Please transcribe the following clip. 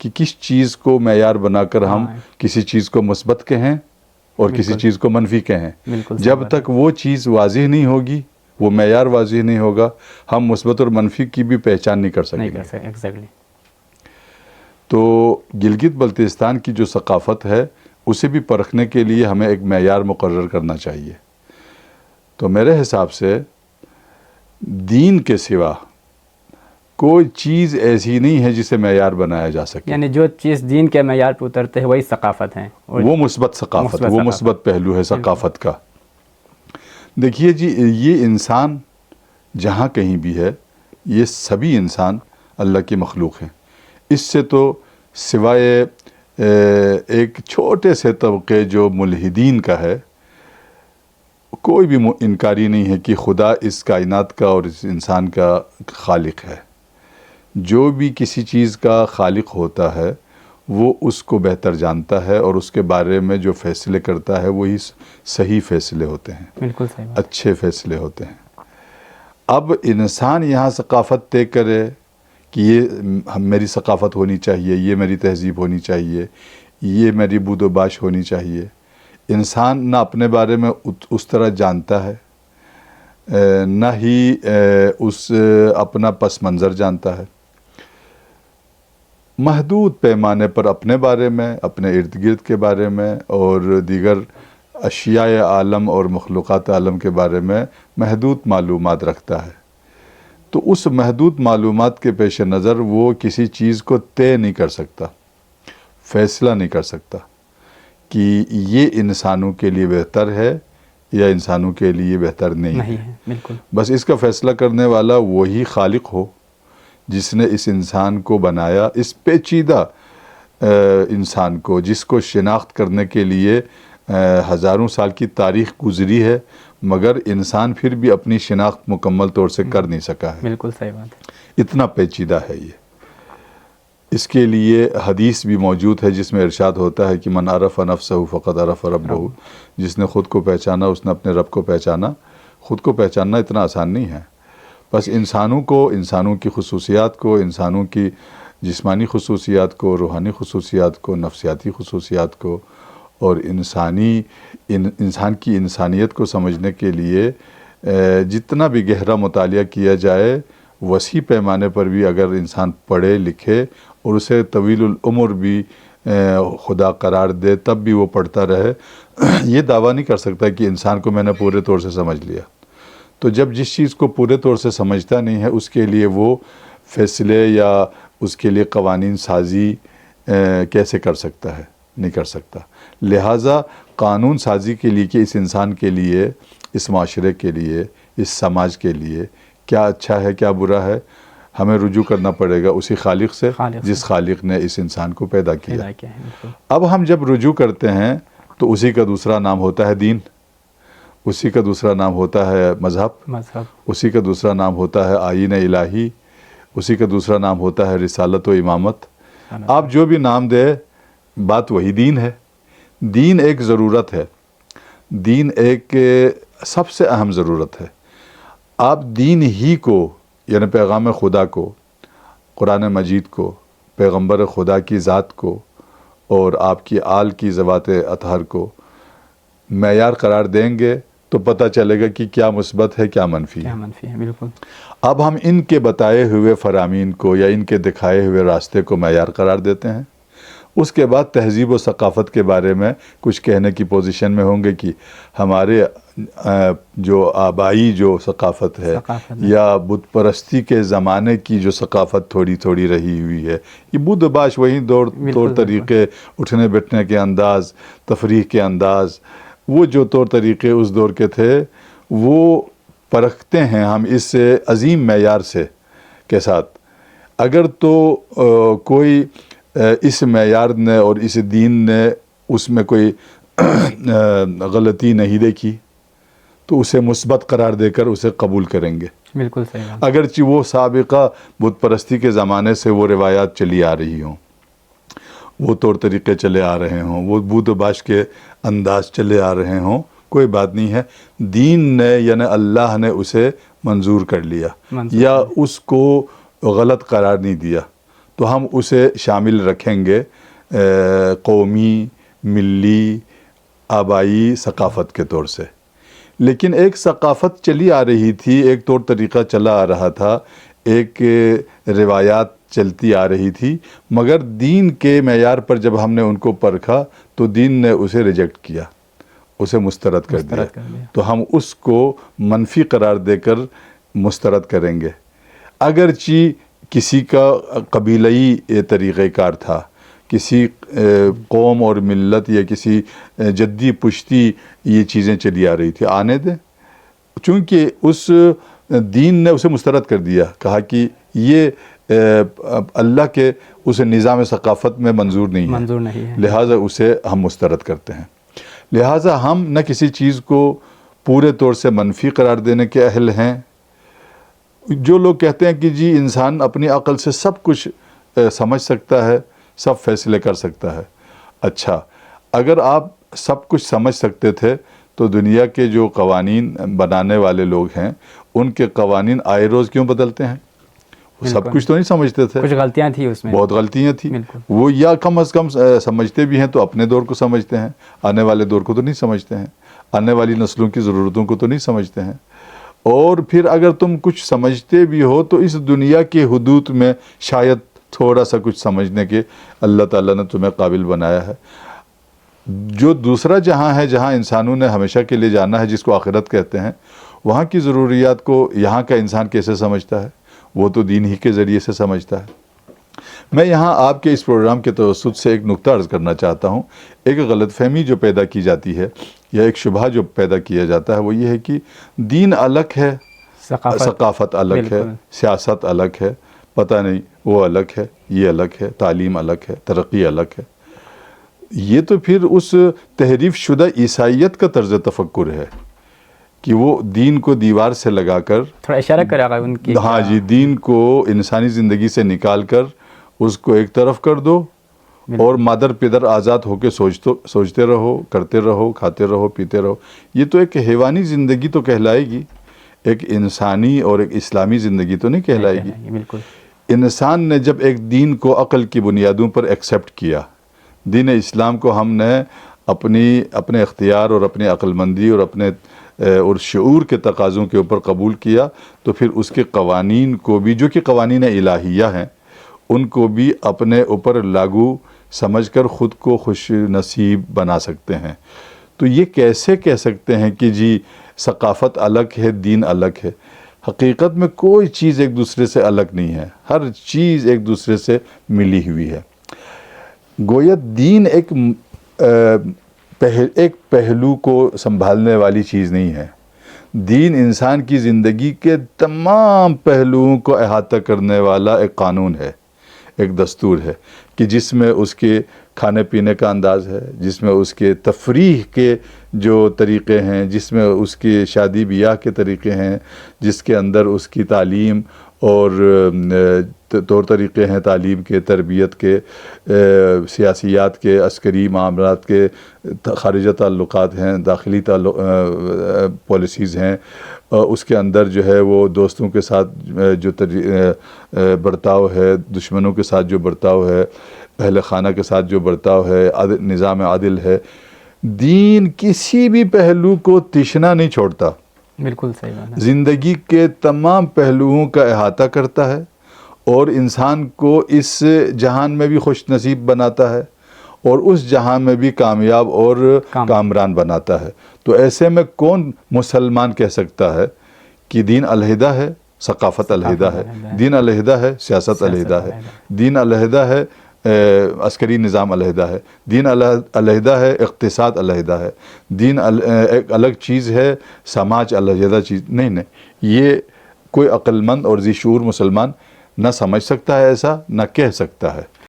کہ کس چیز کو معیار بنا کر ہم کسی چیز کو مثبت کہیں اور کسی چیز کو منفی کہیں. جب تک وہ چیز واضح نہیں ہوگی، وہ معیار واضح نہیں ہوگا، ہم مثبت اور منفی کی بھی پہچان نہیں کر سکیں گے. ایگزیکٹلی. تو گلگت بلتستان کی جو ثقافت ہے اسے بھی پرکھنے کے لیے ہمیں ایک معیار مقرر کرنا چاہیے. تو میرے حساب سے دین کے سوا کوئی چیز ایسی نہیں ہے جسے معیار بنایا جا سکے. یعنی جو چیز دین کے معیار پہ اترتے ہیں وہی ثقافت ہے، وہ مثبت ثقافت، وہ مثبت پہلو ہے ثقافت کا. دیکھیے جی، یہ انسان جہاں کہیں بھی ہے، یہ سبھی انسان اللہ کی مخلوق ہیں. اس سے تو سوائے ایک چھوٹے سے طبقے جو ملحدین کا ہے، کوئی بھی انکاری نہیں ہے کہ خدا اس کائنات کا اور اس انسان کا خالق ہے. جو بھی کسی چیز کا خالق ہوتا ہے وہ اس کو بہتر جانتا ہے، اور اس کے بارے میں جو فیصلے کرتا ہے وہی صحیح فیصلے ہوتے ہیں، بالکل صحیح بات. اچھے فیصلے ہوتے ہیں. اب انسان یہاں ثقافت طے کرے کہ یہ میری ثقافت ہونی چاہیے، یہ میری تہذیب ہونی چاہیے، یہ میری بود و باش ہونی چاہیے. انسان نہ اپنے بارے میں اس طرح جانتا ہے، نہ ہی اس اپنا پس منظر جانتا ہے. محدود پیمانے پر اپنے بارے میں، اپنے ارد گرد کے بارے میں اور دیگر اشیاء عالم اور مخلوقات عالم کے بارے میں محدود معلومات رکھتا ہے. تو اس محدود معلومات کے پیش نظر وہ کسی چیز کو طے نہیں کر سکتا، فیصلہ نہیں کر سکتا کہ یہ انسانوں کے لیے بہتر ہے یا انسانوں کے لیے بہتر نہیں ہے. بالکل. بس اس کا فیصلہ کرنے والا وہی خالق ہو جس نے اس انسان کو بنایا، اس پیچیدہ انسان کو، جس کو شناخت کرنے کے لیے ہزاروں سال کی تاریخ گزری ہے، مگر انسان پھر بھی اپنی شناخت مکمل طور سے کر نہیں سکا ہے. بالکل صحیح بات ہے. اتنا پیچیدہ ہے یہ. اس کے لیے حدیث بھی موجود ہے جس میں ارشاد ہوتا ہے کہ من عرف نفسہ فقد عرف ربہ. جس نے خود کو پہچانا اس نے اپنے رب کو پہچانا. خود کو پہچاننا اتنا آسان نہیں ہے. بس انسانوں کو، انسانوں کی خصوصیات کو، انسانوں کی جسمانی خصوصیات کو، روحانی خصوصیات کو، نفسیاتی خصوصیات کو اور انسان کی انسانیت کو سمجھنے کے لیے جتنا بھی گہرا مطالعہ کیا جائے، وسیع پیمانے پر بھی اگر انسان پڑھے لکھے اور اسے طویل العمر بھی خدا قرار دے تب بھی وہ پڑھتا رہے، یہ دعویٰ نہیں کر سکتا کہ انسان کو میں نے پورے طور سے سمجھ لیا. تو جب جس چیز کو پورے طور سے سمجھتا نہیں ہے اس کے لیے وہ فیصلے یا اس کے لیے قوانین سازی کیسے کر سکتا ہے؟ نہیں کر سکتا. لہٰذا قانون سازی کے لیے کہ اس انسان کے لیے، اس معاشرے کے لیے، اس سماج کے لیے کیا اچھا ہے کیا برا ہے، ہمیں رجوع کرنا پڑے گا اسی خالق سے جس خالق نے اس انسان کو پیدا کیا. اب ہم جب رجوع کرتے ہیں تو اسی کا دوسرا نام ہوتا ہے دین، اسی کا دوسرا نام ہوتا ہے مذہب، اسی کا دوسرا نام ہوتا ہے آئین الہی، اسی کا دوسرا نام ہوتا ہے رسالت و امامت. آپ جو بھی نام دے، بات وہی دین ہے. دین ایک ضرورت ہے، دین ایک سب سے اہم ضرورت ہے. آپ دین ہی کو، یعنی پیغام خدا کو، قرآن مجید کو، پیغمبر خدا کی ذات کو اور آپ کی آل کی ذوات اطہر کو معیار قرار دیں گے تو پتہ چلے گا کہ کیا مثبت ہے کیا منفی ہے. بالکل. اب ہم ان کے بتائے ہوئے فرامین کو یا ان کے دکھائے ہوئے راستے کو معیار قرار دیتے ہیں. اس کے بعد تہذیب و ثقافت کے بارے میں کچھ کہنے کی پوزیشن میں ہوں گے کہ ہمارے جو آبائی جو ثقافت ہے یا بت پرستی کے زمانے کی جو ثقافت تھوڑی تھوڑی رہی ہوئی ہے، یہ بود و باش وہی طور طریقے، اٹھنے بیٹھنے کے انداز، تفریح کے انداز، وہ جو طور طریقے اس دور کے تھے وہ پرکھتے ہیں ہم اس عظیم معیار سے کے ساتھ. اگر تو کوئی اس معیار نے اور اس دین نے اس میں کوئی غلطی نہیں دیکھی تو اسے مثبت قرار دے کر اسے قبول کریں گے. بالکل صحیح. اگرچہ وہ سابقہ بت پرستی کے زمانے سے وہ روایات چلی آ رہی ہوں، وہ طور طریقے چلے آ رہے ہوں، وہ بود و باش کے انداز چلے آ رہے ہوں، کوئی بات نہیں ہے. دین نے یعنی اللہ نے اسے منظور کر لیا یا اس کو غلط قرار نہیں دیا. تو ہم اسے شامل رکھیں گے قومی، ملی، آبائی ثقافت کے طور سے۔ لیکن ایک ثقافت چلی آ رہی تھی، ایک طور طریقہ چلا آ رہا تھا، ایک روایات چلتی آ رہی تھی، مگر دین کے معیار پر جب ہم نے ان کو پرکھا تو دین نے اسے ریجیکٹ کیا، اسے مسترد کر دیا۔ تو ہم اس کو منفی قرار دے کر مسترد کریں گے۔ اگرچہ کسی کا قبیلئی طریقہ کار تھا، کسی قوم اور ملت یا کسی جدی پشتی یہ چیزیں چلی آ رہی تھی، آنے دیں، چونکہ اس دین نے اسے مسترد کر دیا، کہا کہ یہ اللہ کے اس نظام ثقافت میں منظور نہیں ہے، لہٰذا اسے ہم مسترد کرتے ہیں۔ لہٰذا ہم نہ کسی چیز کو پورے طور سے منفی قرار دینے کے اہل ہیں۔ جو لوگ کہتے ہیں کہ جی انسان اپنی عقل سے سب کچھ سمجھ سکتا ہے، سب فیصلے کر سکتا ہے، اچھا اگر آپ سب کچھ سمجھ سکتے تھے تو دنیا کے جو قوانین بنانے والے لوگ ہیں ان کے قوانین آئے روز کیوں بدلتے ہیں؟ وہ سب کچھ تو نہیں سمجھتے تھے، کچھ غلطیاں تھیں اس میں، بہت غلطیاں تھیں۔ وہ یا کم از کم سمجھتے بھی ہیں تو اپنے دور کو سمجھتے ہیں، آنے والے دور کو تو نہیں سمجھتے ہیں، آنے والی نسلوں کی ضرورتوں کو تو نہیں سمجھتے ہیں۔ اور پھر اگر تم کچھ سمجھتے بھی ہو تو اس دنیا کے حدود میں شاید تھوڑا سا کچھ سمجھنے کے اللہ تعالیٰ نے تمہیں قابل بنایا ہے۔ جو دوسرا جہاں ہے، جہاں انسانوں نے ہمیشہ کے لیے جانا ہے، جس کو آخرت کہتے ہیں، وہاں کی ضروریات کو یہاں کا انسان کیسے سمجھتا ہے؟ وہ تو دین ہی کے ذریعے سے سمجھتا ہے۔ میں یہاں آپ کے اس پروگرام کے توسط سے ایک نقطہ عرض کرنا چاہتا ہوں۔ ایک غلط فہمی جو پیدا کی جاتی ہے یا ایک شبہ جو پیدا کیا جاتا ہے وہ یہ ہے کہ دین الگ ہے، ثقافت الگ ہے، سیاست الگ ہے، پتہ نہیں وہ الگ ہے، یہ الگ ہے، تعلیم الگ ہے، ترقی الگ ہے۔ یہ تو پھر اس تحریف شدہ عیسائیت کا طرز تفکر ہے کہ وہ دین کو دیوار سے لگا کر، تھوڑا اشارہ کرا گا ان کی، ہاں جی، دین کو انسانی زندگی سے نکال کر اس کو ایک طرف کر دو اور مادر پدر آزاد ہو کے سوچتے رہو، کرتے رہو، کھاتے رہو، پیتے رہو۔ یہ تو ایک حیوانی زندگی تو کہلائے گی، ایک انسانی اور ایک اسلامی زندگی تو نہیں کہلائے گی۔ بالکل۔ انسان نے جب ایک دین کو عقل کی بنیادوں پر ایکسیپٹ کیا، دین اسلام کو ہم نے اپنے اختیار اور اپنی عقل مندی اور شعور کے تقاضوں کے اوپر قبول کیا، تو پھر اس کے قوانین کو بھی، جو کہ قوانین الہیہ ہیں، ان کو بھی اپنے اوپر لاگو سمجھ کر خود کو خوش نصیب بنا سکتے ہیں۔ تو یہ کیسے کہہ سکتے ہیں کہ جی ثقافت الگ ہے، دین الگ ہے؟ حقیقت میں کوئی چیز ایک دوسرے سے الگ نہیں ہے، ہر چیز ایک دوسرے سے ملی ہوئی ہے۔ گویا دین ایک پہلو کو سنبھالنے والی چیز نہیں ہے، دین انسان کی زندگی کے تمام پہلوؤں کو احاطہ کرنے والا ایک قانون ہے، ایک دستور ہے، کہ جس میں اس کے کھانے پینے کا انداز ہے، جس میں اس کے تفریح کے جو طریقے ہیں، جس میں اس کے شادی بیاہ کے طریقے ہیں، جس کے اندر اس کی تعلیم اور طور طریقے ہیں تعلیم کے، تربیت کے، سیاسیات کے، عسکری معاملات کے، خارجہ تعلقات ہیں، داخلی پالیسیز ہیں، اس کے اندر جو ہے وہ دوستوں کے ساتھ جو برتاؤ ہے، دشمنوں کے ساتھ جو برتاؤ ہے، اہل خانہ کے ساتھ جو برتاؤ ہے، نظام عادل ہے۔ دین کسی بھی پہلو کو تشنا نہیں چھوڑتا، بالکل صحیح بات ہے، زندگی کے تمام پہلوؤں کا احاطہ کرتا ہے اور انسان کو اس جہان میں بھی خوش نصیب بناتا ہے اور اس جہان میں بھی کامیاب اور کامران بناتا ہے۔ تو ایسے میں کون مسلمان کہہ سکتا ہے کہ دین علیحدہ ہے، ثقافت علیحدہ ہے، دین علیحدہ ہے، سیاست علیحدہ ہے، دین علیحدہ ہے، عسکری نظام علیحدہ ہے، دین علیحدہ ہے، اقتصاد علیحدہ ہے، دین ایک الگ چیز ہے، سماج علیحدہ چیز نہیں، یہ کوئی عقل مند اور ذی شعور مسلمان نہ سمجھ سکتا ہے، ایسا نہ کہہ سکتا ہے۔